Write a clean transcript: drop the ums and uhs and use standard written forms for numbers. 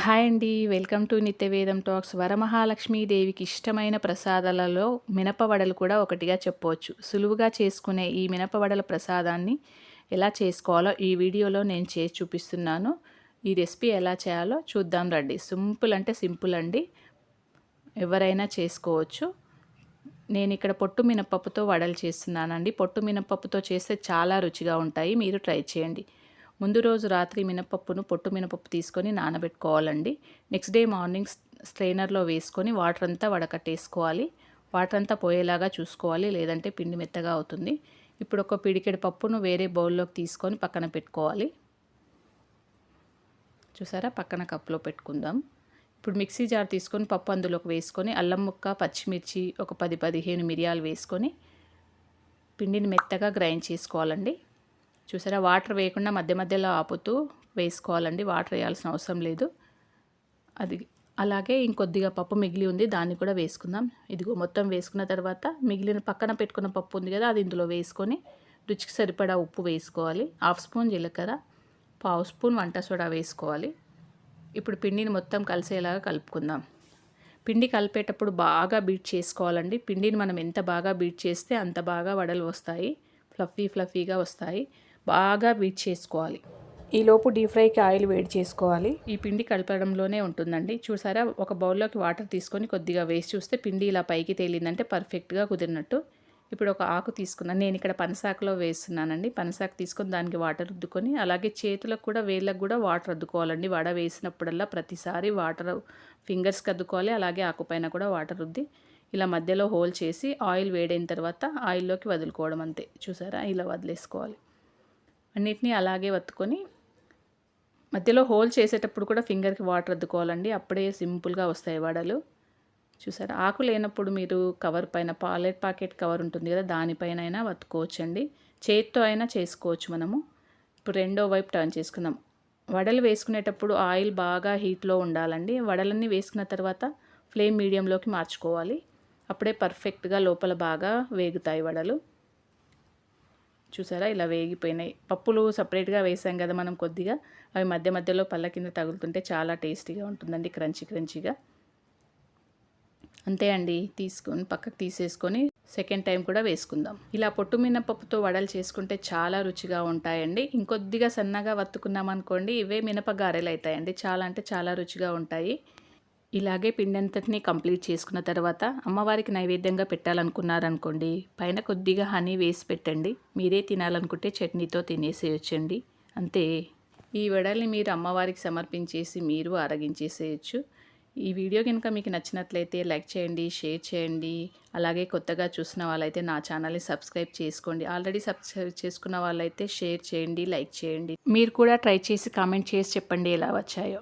Hi అండి. Welcome to Nityavedam talks. వరమహాలక్ష్మీదేవికి ఇష్టమైన ప్రసాదాలలో మినపవడలు కూడా ఒకటిగా చెప్పవచ్చు. సులువుగా చేసుకునే ఈ మినపవడల ప్రసాదాన్ని ఎలా చేసుకోవాలో ఈ వీడియోలో నేను చేసి చూపిస్తున్నాను. ఈ రెసిపీ ఎలా చేయాలో చూద్దాం రండి. సింపుల్ అంటే సింపుల్ అండి. ఎవరైనా చేసుకోవచ్చు. నేను ఇక్కడ పొట్టు మినపప్పుతో వడలు చేస్తున్నానండి. పొట్టు మినపప్పుతో చేస్తే చాలా రుచిగా ఉంటాయి. మీరు ట్రై చేయండి. ముందు రోజు రాత్రి పొట్టు మినపప్పు తీసుకొని నానబెట్టుకోవాలండి. నెక్స్ట్ డే మార్నింగ్ స్ట్రైనర్లో వేసుకొని వాటర్ అంతా వడకట్టేసుకోవాలి. వాటర్ అంతా పోయేలాగా చూసుకోవాలి, లేదంటే పిండి మెత్తగా అవుతుంది. ఇప్పుడు ఒక పిడికెడు పప్పును వేరే బౌల్లోకి తీసుకొని పక్కన పెట్టుకోవాలి. చూసారా, పక్కన కప్లో పెట్టుకుందాం. ఇప్పుడు మిక్సీ జార్ తీసుకొని పప్పు అందులోకి వేసుకొని అల్లం ముక్క, పచ్చిమిర్చి, ఒక 10-15 మిరియాలు వేసుకొని పిండిని మెత్తగా గ్రైండ్ చేసుకోవాలండి. చూసారా, వాటర్ వేయకుండా మధ్య మధ్యలో ఆపుతూ వేసుకోవాలండి. వాటర్ వేయాల్సిన అవసరం లేదు. అది అలాగే ఇంకొద్దిగా పప్పు మిగిలి ఉంది, దాన్ని కూడా వేసుకుందాం. ఇదిగో మొత్తం వేసుకున్న తర్వాత మిగిలిన పక్కన పెట్టుకున్న పప్పు ఉంది కదా, అది ఇందులో వేసుకొని రుచికి సరిపడా ఉప్పు వేసుకోవాలి. 1/2 స్పూన్ జీలకర్ర, 1/2 స్పూన్ వంట సోడా వేసుకోవాలి. ఇప్పుడు పిండిని మొత్తం కలిసేలాగా కలుపుకుందాం. పిండి కలిపేటప్పుడు బాగా బీట్ చేసుకోవాలండి. పిండిని మనం ఎంత బాగా బీట్ చేస్తే అంత బాగా వడలు వస్తాయి, ఫ్లఫీగా వస్తాయి. బాగా బీట్ చేసుకోవాలి. ఈలోపు డీప్ ఫ్రైకి ఆయిల్ వేడి చేసుకోవాలి. ఈ పిండి కలపడంలోనే ఉంటుందండి. చూసారా, ఒక బౌల్లోకి వాటర్ తీసుకొని కొద్దిగా వేసి చూస్తే పిండి ఇలా పైకి తేలిందంటే పర్ఫెక్ట్గా కుదిరినట్టు. ఇప్పుడు ఒక ఆకు తీసుకున్నాను. నేను ఇక్కడ పనసాకులో వేస్తున్నానండి. పనసాకు తీసుకొని దానికి వాటర్ రుద్దుకొని, అలాగే చేతులకు కూడా వేళ్ళకు కూడా వాటర్ రుద్దుకోవాలండి. వడ వేసినప్పుడల్లా ప్రతిసారి వాటర్ ఫింగర్స్కి అద్దుకోవాలి. అలాగే ఆకు పైన కూడా వాటర్ రుద్ది ఇలా మధ్యలో హోల్ చేసి ఆయిల్ వేడైన తర్వాత ఆయిల్లోకి వదులుకోవడం అంతే. చూసారా, ఇలా వదిలేసుకోవాలి. అన్నిటినీ అలాగే వత్తుకొని మధ్యలో హోల్ చేసేటప్పుడు కూడా ఫింగర్కి వాటర్ అద్దుకోవాలండి. అప్పుడే సింపుల్గా వస్తాయి వడలు. చూసారా, ఆకు లేనప్పుడు మీరు కవర్ పైన ప్యాకెట్ కవర్ ఉంటుంది కదా, దానిపైన అయినా వత్తుకోవచ్చండి. చేతితో అయినా చేసుకోవచ్చు మనము. ఇప్పుడు రెండో వైపు టర్న్ చేసుకుందాం. వడలు వేసుకునేటప్పుడు ఆయిల్ బాగా హీట్లో ఉండాలండి. వడలన్నీ వేసుకున్న తర్వాత ఫ్లేమ్ మీడియంలోకి మార్చుకోవాలి. అప్పుడే పర్ఫెక్ట్గా లోపల బాగా వేగుతాయి వడలు. చూసారా, ఇలా వేగిపోయినాయి. పప్పులు సపరేట్గా వేసాం కదా మనం కొద్దిగా, అవి మధ్య మధ్యలో పళ్ళ కింద తగులుతుంటే చాలా టేస్టీగా ఉంటుందండి, క్రంచీగా. అంతే అండి. తీసుకొని పక్కకు తీసేసుకొని సెకండ్ టైం కూడా వేసుకుందాం. ఇలా పొట్టు మినపప్పుతో వడలు చేసుకుంటే చాలా రుచిగా ఉంటాయండి. ఇంకొద్దిగా సన్నగా వత్తుకున్నామనుకోండి, ఇవే మినప గారెలు అవుతాయండి. చాలా అంటే చాలా రుచిగా ఉంటాయి. ఇలాగే పిండంతటిని కంప్లీట్ చేసుకున్న తర్వాత అమ్మవారికి నైవేద్యంగా పెట్టాలనుకున్నారనుకోండి, పైన కొద్దిగా హనీ వేసి పెట్టండి. మీరే తినాలనుకుంటే చట్నీతో తినేసేయచ్చండి. అంతే. ఈ వడల్ని మీరు అమ్మవారికి సమర్పించేసి మీరు ఆరగించేసేయచ్చు. ఈ వీడియో కనుక మీకు నచ్చినట్లయితే లైక్ చేయండి, షేర్ చేయండి. అలాగే కొత్తగా చూసిన వాళ్ళైతే నా ఛానల్ని సబ్స్క్రైబ్ చేసుకోండి. ఆల్రెడీ సబ్స్క్రైబ్ చేసుకున్న వాళ్ళైతే షేర్ చేయండి, లైక్ చేయండి. మీరు కూడా ట్రై చేసి కామెంట్ చేసి చెప్పండి ఎలా వచ్చాయో.